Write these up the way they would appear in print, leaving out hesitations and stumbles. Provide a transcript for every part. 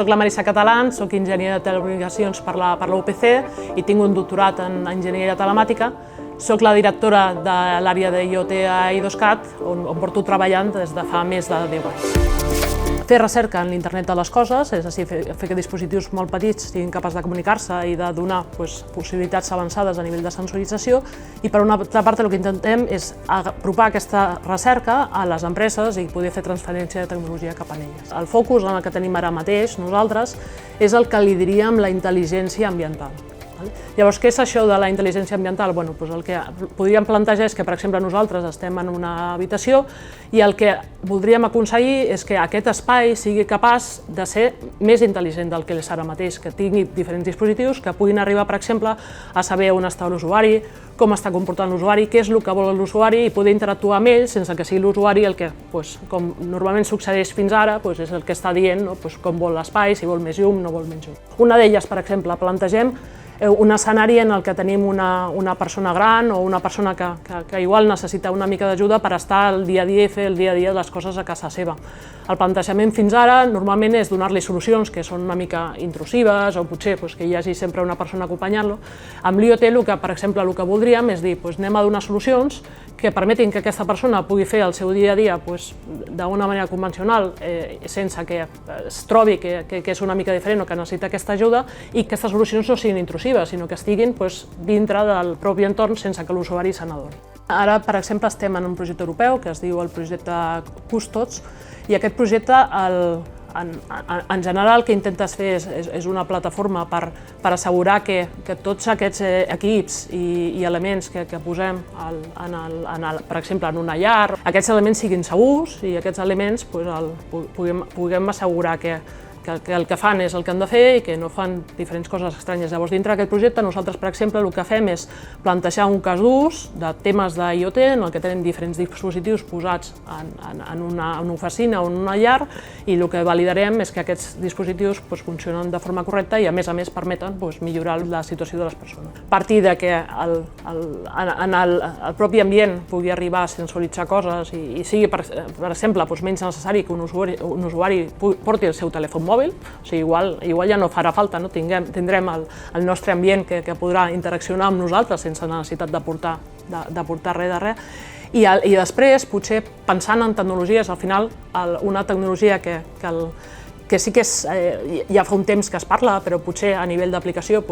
Soc la Marissa Catalán, soc enginyera de telecomunicacions per la UPC i tinc un doctorat en enginyeria telemàtica. Soc la directora de l'àrea d'IoT a IDOSCAT, on porto treballant des de fa més de 10 anys. Fer recerca en l'internet de les coses, és a dir, fer que dispositius molt petits siguin capaços de comunicar-se i de donar possibilitats avançades a nivell de sensorització, i per una altra part el que intentem és apropar aquesta recerca a les empreses i poder fer transferència de tecnologia cap a elles. El focus en el que tenim ara mateix nosaltres és el que li diríem la intel·ligència ambiental. Llavors, què és això de la intel·ligència ambiental? El que podríem plantejar és que, per exemple, nosaltres estem en una habitació i el que voldríem aconseguir és que aquest espai sigui capaç de ser més intel·ligent del que és ara mateix, que tingui diferents dispositius que puguin arribar, per exemple, a saber on està l'usuari, com està comportant l'usuari, què és el que vol l'usuari i poder interactuar amb ell sense que sigui l'usuari el que, com normalment succeeix fins ara, és el que està dient com vol l'espai, si vol més llum, no vol menys llum. Una d'elles, per exemple, plantegem un escenari en el que tenim una persona gran o una persona que igual necessita una mica d'ajuda per estar al dia a dia i fer el dia a dia de les coses a casa seva. El plantejament fins ara normalment és donar-li solucions que són una mica intrusives o potser que hi hagi sempre una persona acompanyant-lo. Amb l'IoT, per exemple, el que voldríem és dir anem a donar solucions que permetin que aquesta persona pugui fer el seu dia a dia d'una manera convencional sense que es trobi que és una mica diferent o que necessita aquesta ajuda i que aquestes solucions no siguin intrusives, sinó que estiguin dintre del propi entorn sense que l'usuari se n'adoni. Ara, per exemple, estem en un projecte europeu que es diu el projecte Custods i aquest projecte en general el que intentes fer és una plataforma per assegurar que tots aquests equips i elements que posem, per exemple, en una llar, aquests elements siguin segurs i aquests elements puguem assegurar que el que fan és el que han de fer i que no fan diferents coses estranyes. Llavors, dintre d'aquest projecte, nosaltres, per exemple, el que fem és plantejar un cas d'ús de temes d'IoT en el que tenim diferents dispositius posats en una oficina o en una llar i el que validarem és que aquests dispositius funcionen de forma correcta i, a més permeten millorar la situació de les persones. A partir de que en el propi ambient pugui arribar a sensoritzar coses i sigui, per exemple, menys necessari que un usuari porti el seu telèfon mòbil, o sigui, igual ja no farà falta, tindrem el nostre ambient que podrà interaccionar amb nosaltres sense necessitat de portar res de res. I després, potser pensant en tecnologies, al final, una tecnologia que sí que ja fa un temps que es parla, però potser a nivell d'aplicació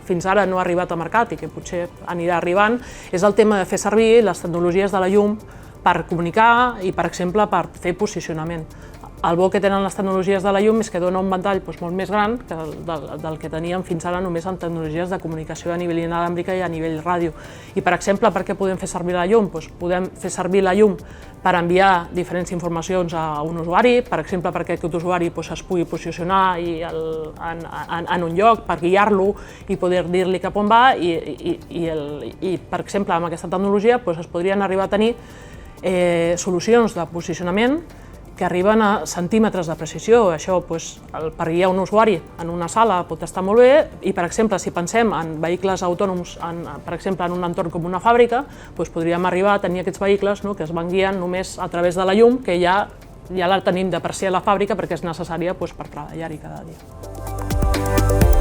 fins ara no ha arribat al mercat i que potser anirà arribant, és el tema de fer servir les tecnologies de la llum per comunicar i, per exemple, per fer posicionament. El bo que tenen les tecnologies de la llum és que dona un ventall molt més gran del que teníem fins ara només en tecnologies de comunicació a nivell inalàmbrica i a nivell ràdio. I, per exemple, per què podem fer servir la llum? Podem fer servir la llum per enviar diferents informacions a un usuari, per exemple, perquè aquest usuari es pugui posicionar en un lloc, per guiar-lo i poder dir-li cap on va i, per exemple, amb aquesta tecnologia es podrien arribar a tenir solucions de posicionament que arriben a centímetres de precisió. Això, per guiar un usuari en una sala pot estar molt bé i, per exemple, si pensem en vehicles autònoms, per exemple, en un entorn com una fàbrica, podríem arribar a tenir aquests vehicles que es van guiant només a través de la llum, que ja la tenim de per si a la fàbrica perquè és necessària per treballar-hi cada dia.